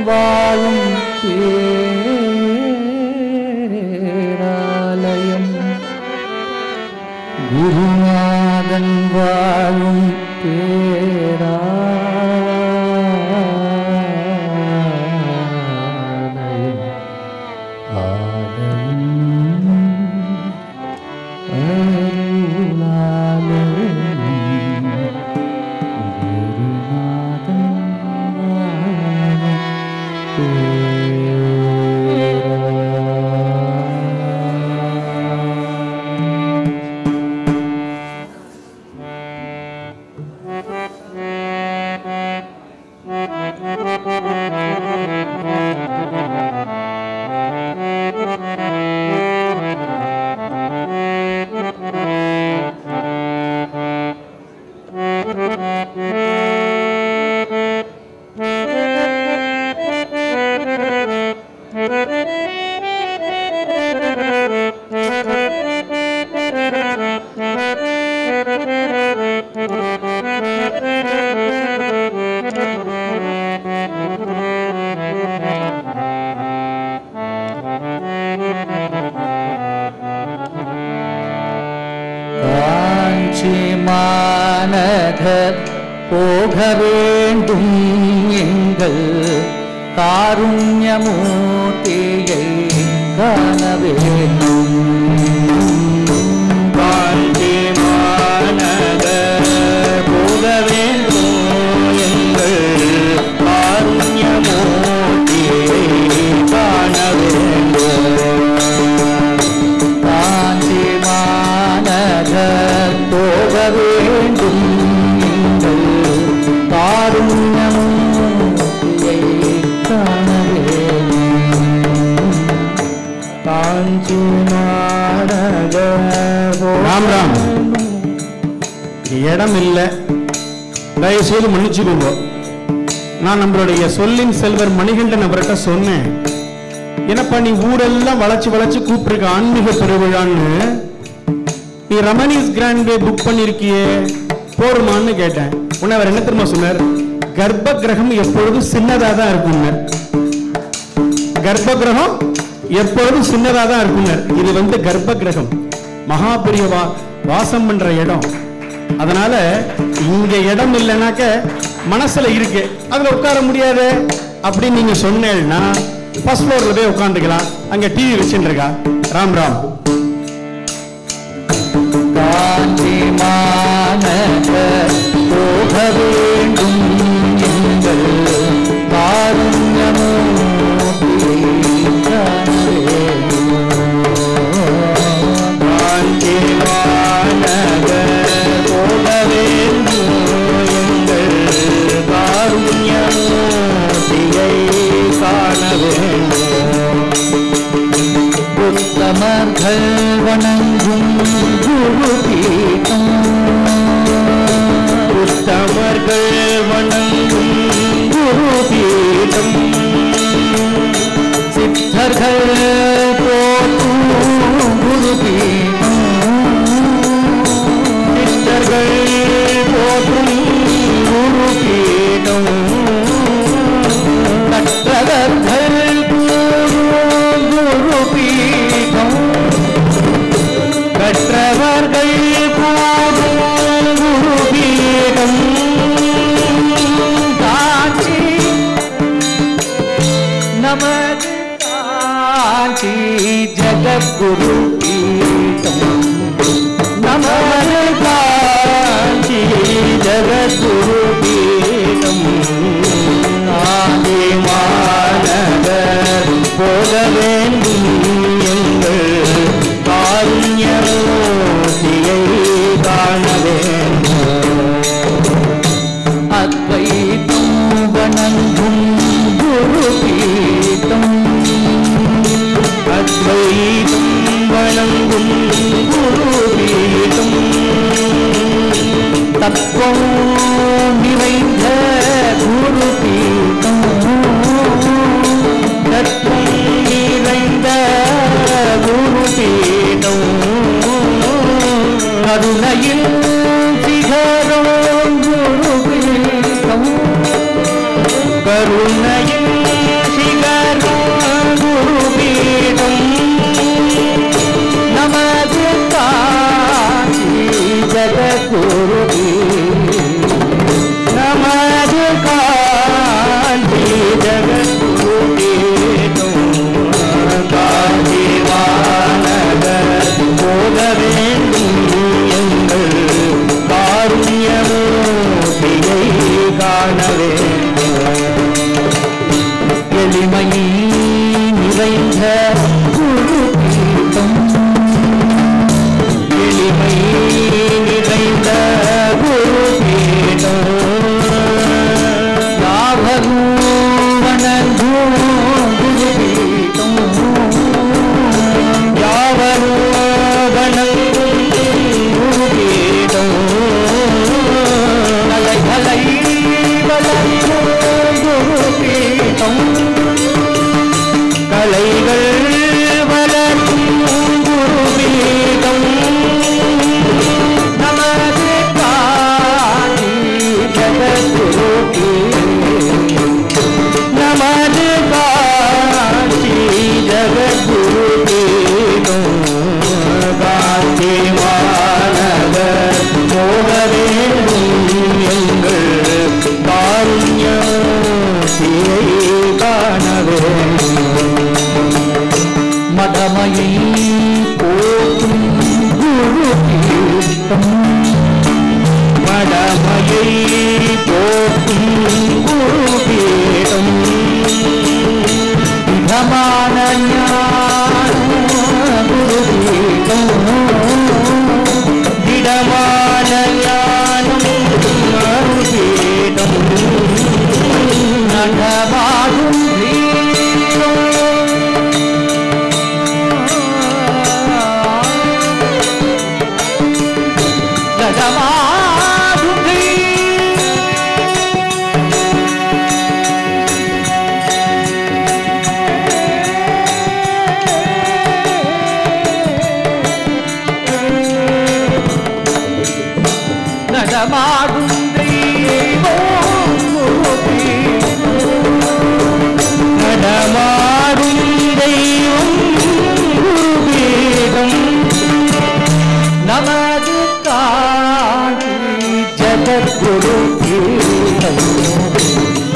வாழும் குருநாதன் வாழும் பேராலயம் ஆலயம் அருளாலயம் குருநாதன் வாழும் மாநகர் போக வேண்டும் எங்கள் காருண்யமூர்த்தியை காண வேண்டும் காஞ்சி மாநகர் போக வேண்டும் எங்கள் காருண்யமூர்த்தியை காண வேண்டும் காஞ்சி மாநகர் போக வேண்டும் எங்கள் காருண்யமூர்த்தியை காண வேண்டும் காஞ்சி மாநகர் ராம் ராம் இடம் இல்லை, தயவுசெய்து மன்னிச்சுக்கோங்க. நான் நம்மளுடைய சொல்லின் செல்வர் மணிகண்டன் அவர்கிட்ட சொன்னேன், என்னப்பா நீ ஊரெல்லாம் வளைச்சு வளைச்சு கூப்பிட்டுருக்க ஆன்மீக பெருவிழான்னு, நீ ரமணிஸ் கிராண்ட்வே புக் பண்ணிருக்கியே போருமான்னு கேட்டேன். உன்னை அவர் என்ன தெரியுமா சொன்னார், கர்ப்ப கிரகம் எப்பொழுதும் சின்னதா தான் இருக்குங்க, கர்ப்ப கிரகம் எப்பொழுதும் சின்னதா தான் இருக்குங்க. இது வந்து கர்ப்ப கிரகம் மகாபெரிய வாசம் பண்ற இடம். அதனால இங்க இடம் இல்லைனாக்க மனசுல இருக்கு, அதுல உட்கார முடியாது. அப்படின்னு நீங்க சொன்னேன்னா ஃபர்ஸ்ட் ஃப்ளோர்ல போய் உட்காந்துக்கலாம். அங்க டிவி வச்சுட்டு இருக்கா. ராம் ராம். காஞ்சி மாநகர் போக வேண்டும் எங்கள் காருண்யமூர்த்தி காஞ்சி மாநகர் போக வேண்டும் எங்கள் காருண்யமூர்த்தியை காண வேண்டும். உத்தமர்கள் வணங்கும் குரு பீடம் உத்தமர்கள் வணங்கும் குரு பீடம் சித்தர்கள் போற்றும் குரு பீடம் சித்தர்கள் போற்றும் குரு பீடம் கற்றவர்கள் குரு பீடம் கற்றவர்கள் குரு பீடம் காஞ்சி நமது காஞ்சி ஜகத்குரு பீடம் நமது காஞ்சி ஜகத்குரு பீடம் ஆதி மாநகர் போக வேண்டும் எங்கள் காருண்யமூர்த்தியை காண வேண்டும். அத்வைதம் வணங்கும் குரு பீடம் அத்வைதம் வணங்கும் குரு பீடம் தத்துவம் நிறைந்த குரு பீடம் தத்துவம் நிறைந்த குரு பீடம் கருணையில் சிகரம் குரு பீடம் கருணையில் சிகரம் குரு பீடம் நமது காஞ்சி ஜகத்குரு பீடம் நமது காஞ்சி ஜகத்குரு பீடம் காஞ்சி மாநகர் போக வேண்டும் எங்கள் காருண்யமூர்த்தியை காண வேண்டும். எளிமை நிறைந்த குரு பீடம் எளிமை நிறைந்த குரு பீடம் யாவரும் வணங்கும் குரு பீடம் யாவரும் வணங்கும் குரு பீடம் கலை கலை வளர்க்கும் குரு பீடம் கலைகள் வளர்க்கும் குரு பீடம் நமது காஞ்சி ஜகத்குரு பீடம் நமது காஞ்சி ஜகத்குரு பீடம் காஞ்சி மாநகர் போக வேண்டும் எங்கள் காருண்யமூர்த்தியை காண வேண்டும். மதமையை போற்றும் குரு பீடம் மடமையை போற்றும் குரு பீடம் விதமான ஞான குரு பீடம் திடமான ஞானம் குரு பீடம் நடமாடும் நடமாடும் தெய்வம் குரு பீடம் நடமாடும் தெய்வம் குரு பீடம் நமது காஞ்சி ஜகத்குரு பீடம்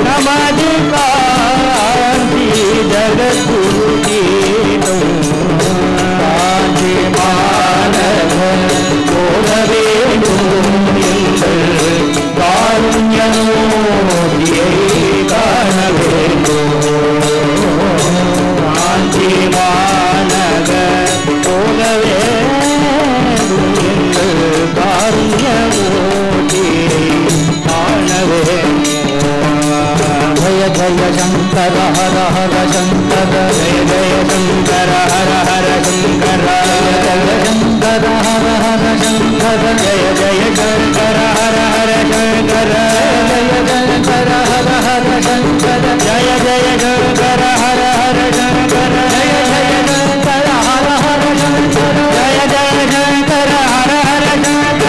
நமது காஞ்சி हर शंकर जय जय शंकर हर हर शंकर जय शंकर हर हर शंकर जय जय शंकर हर हर शंकर जय शंकर हर हर शंकर जय जय शंकर हर हर शंकर जय जय शंकर हर हर शंकर जय जय शंकर हर हर शंकर जय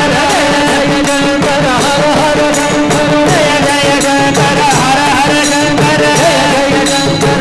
शंकर हर हर शंकर जय जय शंकर हर हर शंकर जय जय शंकर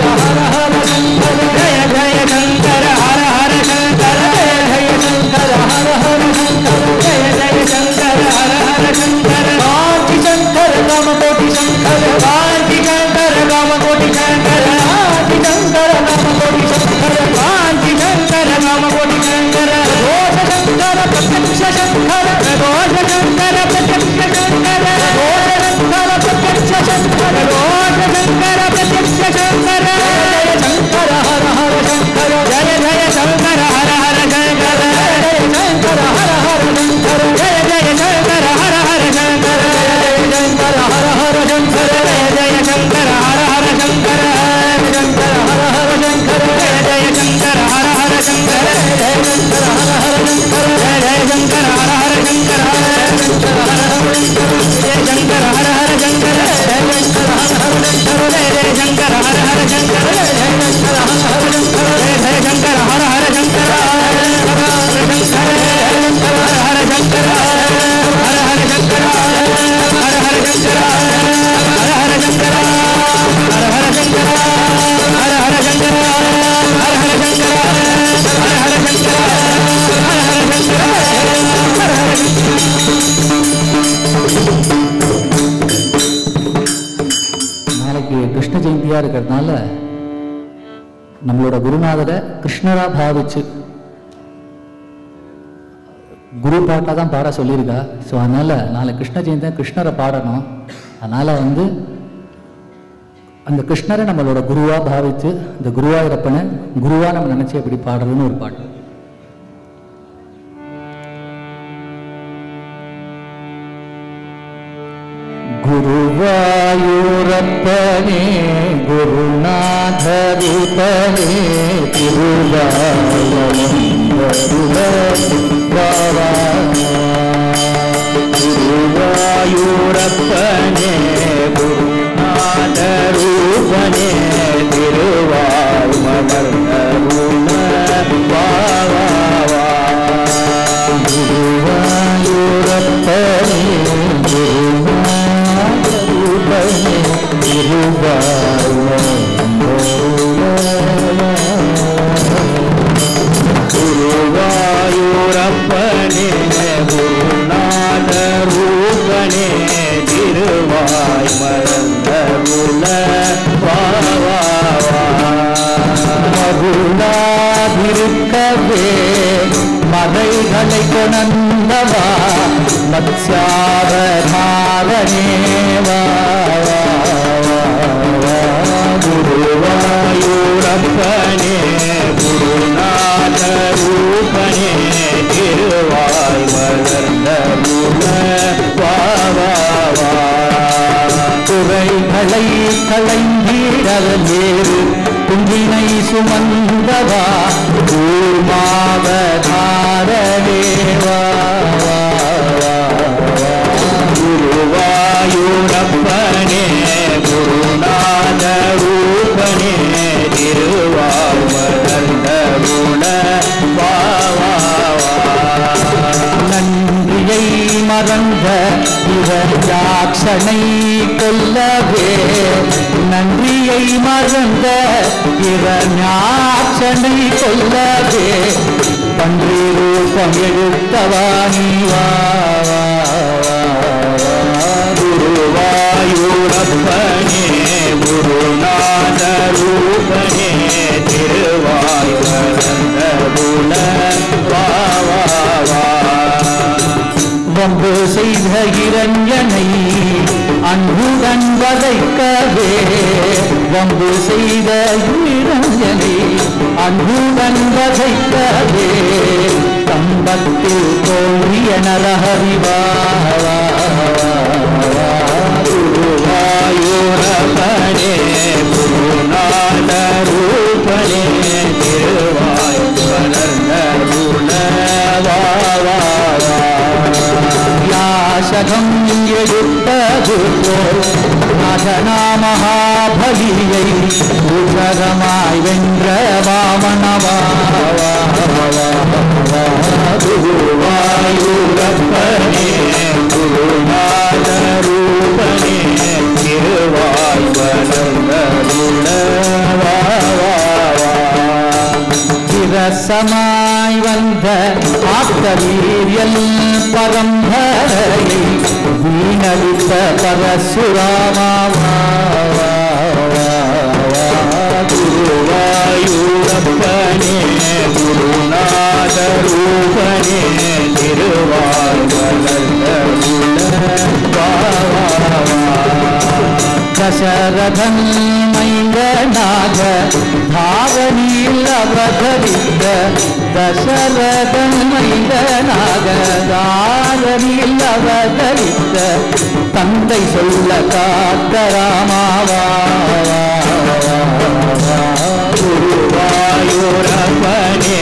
हर हर शंकर जय जय शंकर हर हर शंकर जय जय शंकर हर हर शंकर जय जय शंकर हर हर शंकर कांची शंकर कामकोटि शंकर कांची शंकर कामकोटि शंकर कांची शंकर कामकोटि शंकर कांची शंकर कामकोटि शंकर घोष शंकर प्रत्यक्ष शंकर घोष शंकर प्रत्यक्ष शंकर घोष शंकर प्रत्यक्ष शंकर घोष शंकर प्रत्यक्ष शंकर जय शंकर हर हर शंकर जय जय शंकर हर हर शंकर जय शंकर हर हर शंकर जय जय शंकर हर हर शंकर जय शंकर हर हर शंकर जय जय शंकर हर हर शंकर शंकर हर हर शंकर जय जय शंकर हर हर शंकर जय शंकर हर हर शंकर जय जय शंकर हर हर शंकर शंकर हर हर शंकर जय शंकर हर हर शंकर जय शंकर हर हर शंकर जय जय शंकर हर हर शंकर जय शंकर हर हर शंकर जय जय शंकर हर हर शंकर हर हर शंकर हर हर शंकर हर हर शंकर हर हर शंकर हर हर शंकर हर हर शंकर हर हर शंकर हर हर शंकर हर हर शंकर हर हर நாளைக்கு கிருஷ்ண ஜெயந்தியா இருக்கிறதுனால நம்மளோட குருநாதரை கிருஷ்ணரா பாவிச்சு குரு பாட்டாக தான் பாட சொல்லியிருக்கா. ஸோ அதனால் நாளை கிருஷ்ண ஜெயந்தி கிருஷ்ணரை பாடணும். அதனால் அந்த கிருஷ்ணரை நம்மளோட குருவாக பாவித்து இந்த குருவாயூரப்பனை குருவாக நம்ம நினச்சி எப்படி பாடுறதுன்னு ஒரு பாட்டு. குருவாயூரப்பனே குருநாதரூபனே குருவாயூரப்பனே குருநாதரூபனே திருவாழ்மலர்ந்தருள வாவா குருவாயூரப்பனே குருநாதரூபனே குருவாயூரப்பனே குருநாதரூபனே திருவாய் மலர்ந்தருள மருளாதிருக்கவே மறைகளை கொணர்ந்தவா மத்ஸ்யாவதாரனேவா குருவாயூரப்பனே குருநாதரூபனே திருவாய் மலர்ந்தருள குறைகளை களைந்தீரவேறு குங்கினை சுமந்தவா கூர்மாவதாரனேவா குருவாயூரப்பனே குருநாதரூபனே திருவாய் மலர்ந்தருள நன்றியை மறந்த இவராட்சனை கொல்லவே நன்றியை மறந்த இவராட்சனை கொல்லவே பன்றி ரூபம் எடுத்தவா நீவா குருவாயூரப்பனே குருநாதரூபனே திருவாய் மலர்ந்தருள வம்பு செய்த இரஞ்சனை அன்புடன் வதைக்கவே வம்பு செய்த இரஞ்சனை அன்புடன் வதைக்கவே கம்பத்தில் தோன்றிய நரஹரிவா குருவா திருவாயூரப்பனே குருநாத ரூபனே திருவாய் வளர்ந்த யாசகம் எடுத்தது போல் நகனா மகாபலியை உலகமாய் வென்ற திருவாயூரப்பனே குருநாத ரூபனே திருவாய் வளர்ந்த இரசமாய் வந்த ஆத்தவீரியல் பரம்பரையை வீணடித்த பரசுராமா திருவாயூரப்பனே குருநாத ரூபனே திருவாய் வளர்ந்த தசரதன் மைந்தனாக தாவணியில் அவதரித்த தசரதன் மைந்தனாக தாவணியில் அவதரித்த தந்தை சொல்ல காத்த ராமாவா குருவாயூரப்பனே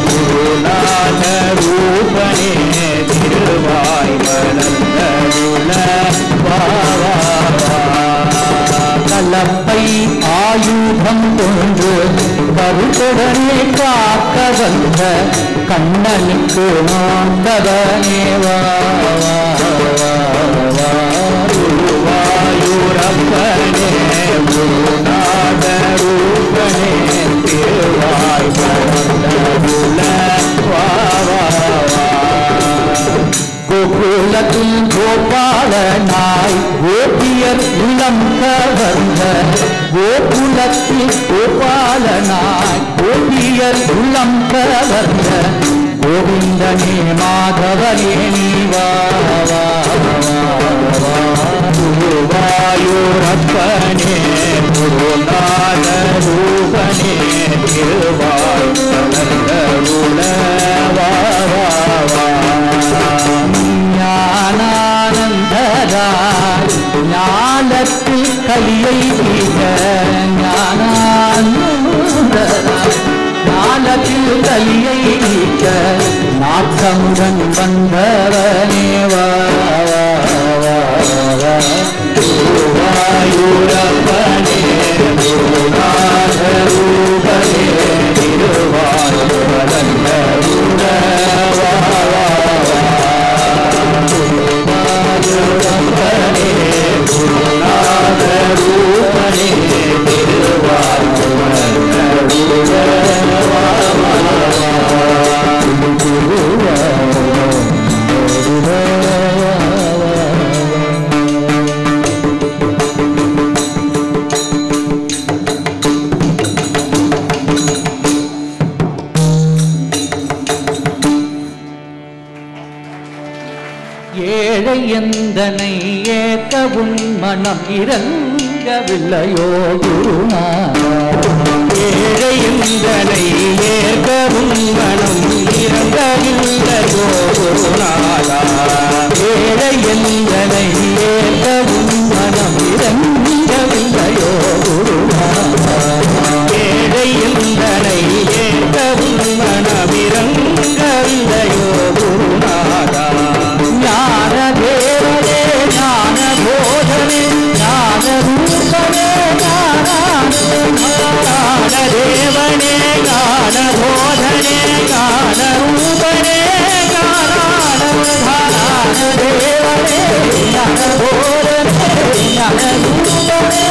குருநாத ரூபனே திருவாய் வளர்ந்த கலப்பை ஆயுதம் கொண்டு கருத்துடனே காக்க வந்த கண்ணனுக்கு மாண்டவனேவா குருவாயூரப்பனே குருநாத ரூபனே திருவாய் வளர்ந்த கோகுலத்தில் கோபாலனாய் கோபியர் உள்ளம் கவர்ந்த கோகுலத்தில் கோபாலனாய் கோபியர் உள்ளம் கவர்ந்த கோவிந்தனே மாதவனே நீவா குருவாயூரப்பனே குருநாத ரூபனே திருவாய் வளர்ந்த ஞானானந்தராய் ஞானத்தில் கலியை தீர்க்க ஞானானந்தராய் ஞானத்தில் கலியை நீக்க நாட்டமுடன் வந்தவனேவா குருவாயூரப்பனே குருநாத ரூபனே திருவாய் வளர்ந்த குருவாயூரப்பனே குருநாத ரூபனே திருவாய் வளர்ந்த ஏழை எந்தனை ஏற்கவும் மனம் இறங்கவில்லையோ குருநாதா ஏழை எந்தனை ஏற்கவும் மனம் இறங்கவில்லையோ குருநாதா ஏழை எந்தனை ஏற்கவும் மனம் இறங்கவில்லையோ குருநாதா ஏழை எந்தனை ஏற்கவும் மனம் இறங்கவில்லையோ குருநாதா ஞான தேவனே ஞான போதனே ஞான ரூபனே ஞான தேவனே ஞான போதனே ஞான ரூபனே ஞான தேவனே ஞான போதனே ஞான ரூபனே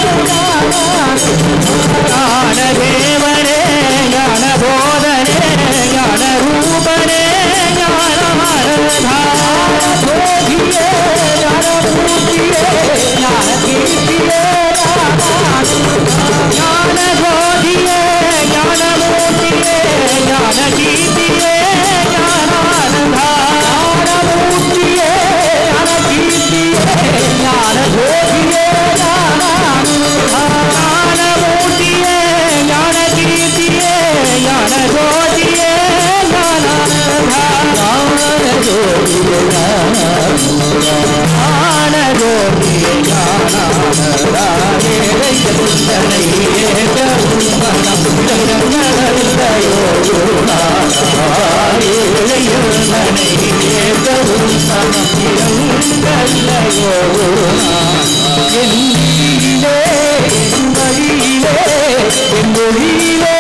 வழியிலே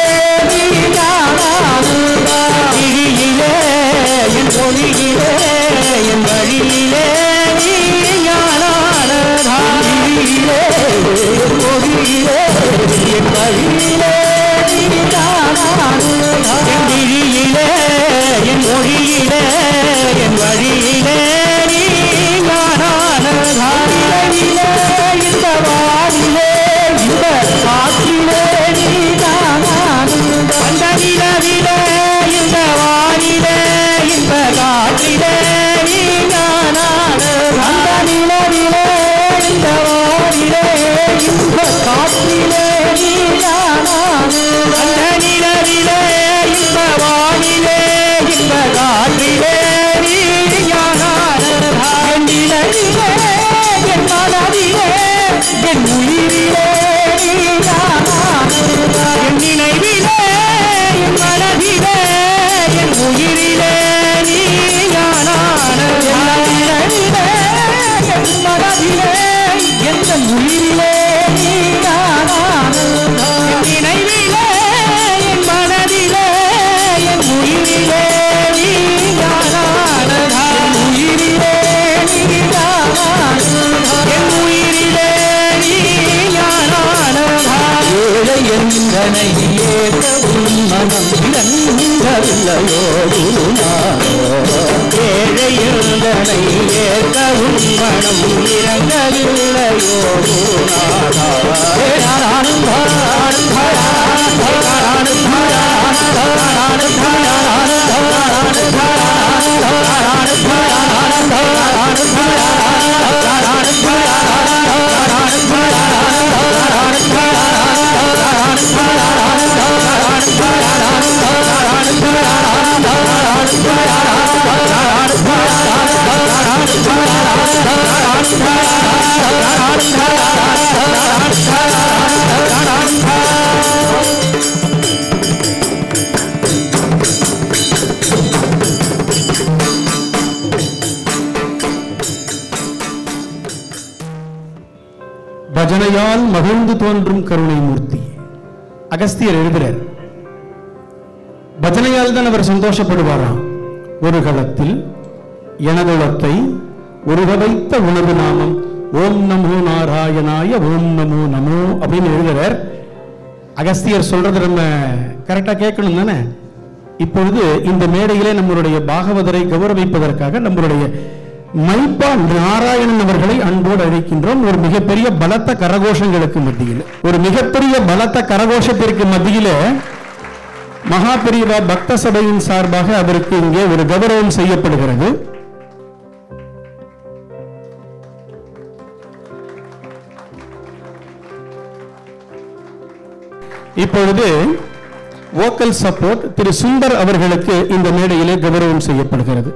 விழியிலே என் பொழியிலே என் வழியிலே விழியிலே பொழியிலே என் வழியிலே என் விழியிலே என் மொழியிலே என் வழியிலே இந்த வானிலே இந்த காற்றிலே அந்த நிலவிலே இந்த வானிலே இந்த காற்றிலே அந்த நிலவிலே இந்த வானிலே இந்த காற்றிலே அந்த நிலவிலே இந்த வானிலே இந்த காற்றிலே என் நிலவிலே என் மனதிலே என் உயிரிலே என் நினைவிலே என் மனதிலே என் உயிரிலே நிலவிலே என் மனதிலே என் உயிரிலே என் நினைவிலே என் மனதிலே என் உயிரிலே எந்தனை ஏற்றவும் மனம் இறங்கவில்லையோ ஏழை எந்தனை ஏற்றவும் மனம் இறங்கவில்லையோ பஜனையால் மகிழ்ந்து தோன்றும் கருணை மூர்த்தி. அகஸ்தியர் எழுதுகிறார், பஜனையால் தான் அவர் சந்தோஷப்படுவாராம். ஒரு காலத்தில் எனதுளத்தை உருக வைத்த உணவு நாமம் ஓம் நமோ நாராயணாய ஓம் நமோ நமோ அப்படின்னு எழுதுகிறார். அகஸ்தியர் சொல்றது நம்ம கரெக்டா கேட்கணும் தானே. இப்பொழுது இந்த மேடையிலே நம்மளுடைய பாகவதரை கௌரவிப்பதற்காக நம்மளுடைய மைப்பா நாராயணன் அவர்களை அன்போடு அழைக்கின்றோம். ஒரு மிகப்பெரிய பலத்த கரகோஷங்களுக்கு மத்தியில், ஒரு மிகப்பெரிய பலத்த கரகோஷத்திற்கு மத்தியில மகா பெரியவா பக்த சபையின் சார்பாக அவருக்கு இங்கே ஒரு கௌரவம் செய்யப்படுகிறது. இப்பொழுது வோக்கல் சப்போர்ட் திரு சுந்தர் அவர்களுக்கு இந்த மேடையிலே கௌரவம் செய்யப்படுகிறது.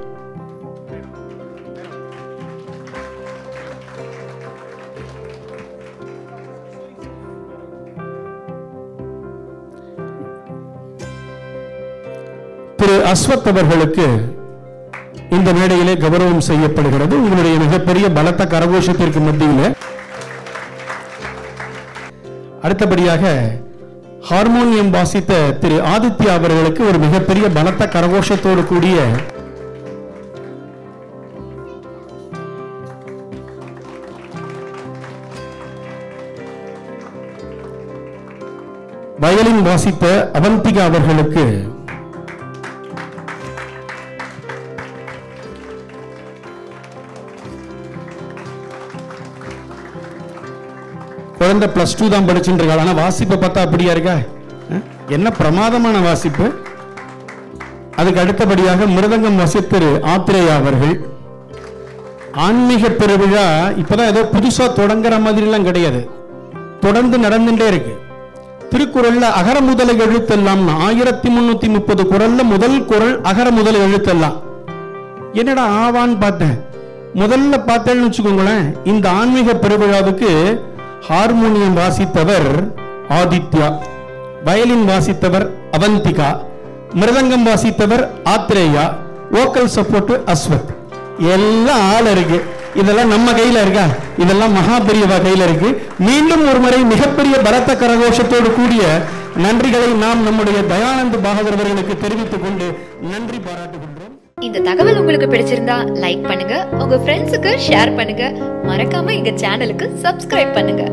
திரு அஸ்வத் அவர்களுக்கு இந்த மேடையிலே கௌரவம் செய்யப்படுகிறது. உங்களுடைய மிகப்பெரிய பலத்த கரகோஷத்திற்கு மத்தியில் அடுத்தபடியாக ஹார்மோனியம் வாசித்த திரு ஆதித்யா அவர்களுக்கு ஒரு மிகப்பெரிய பலத்த கரகோஷத்தோடு கூடிய வயலின் வாசித்த அவந்திகா அவர்களுக்கு குழந்தை +2 தான் படிச்சுட்டு இருக்காள். ஆனா வாசிப்பை பார்த்தா அப்படியா இருக்கா? என்ன பிரமாதமான வாசிப்பு. அதுக்கு அடுத்தபடியாக மிருதங்கம் வாசித்திரு ஆத்திரேயா அவர்கள். ஆன்மீக பெருவிழா இப்பதான் ஏதோ புதுசா தொடங்குற மாதிரி எல்லாம் கிடையாது, தொடர்ந்து நடந்துட்டே இருக்கு. திருக்குறள்ல அகர முதல எழுத்தெல்லாம் 1330 குறள்ல முதல் குறள் அகர முதல எழுத்தெல்லாம். என்னடா ஆவான்னு பார்த்தேன். முதல்ல பார்த்தேன்னு வச்சுக்கோங்களேன், இந்த ஆன்மீக பெருவிழாவுக்கு ஹார்மோனியம் வாசித்தவர் ஆதித்யா, வயலின் வாசித்தவர் அவந்திகா, மிருதங்கம் வாசித்தவர் ஆத்ரேயா, வோக்கல் சப்போர்ட் அஸ்வத். எல்லாம் ஆள் இருக்கு. இதெல்லாம் நம்ம கையில இருக்கா? இதெல்லாம் மகா பெரியவா கையில இருக்கு. மீண்டும் ஒரு முறை மிகப்பெரிய பலத்த கரகோஷத்தோடு கூடிய நன்றிகளை நாம் நம்முடைய தயானந்த் பாகவதர் அவர்களுக்கு தெரிவித்துக் கொண்டு நன்றி பாராட்டுகின்றோம். இந்த தகவல் உங்களுக்கு பிடிச்சிருந்தா லைக் பண்ணுங்க, உங்க ஃப்ரெண்ட்ஸுக்கு ஷேர் பண்ணுங்க, மறக்காம எங்க சேனலுக்கு சப்ஸ்கிரைப் பண்ணுங்க.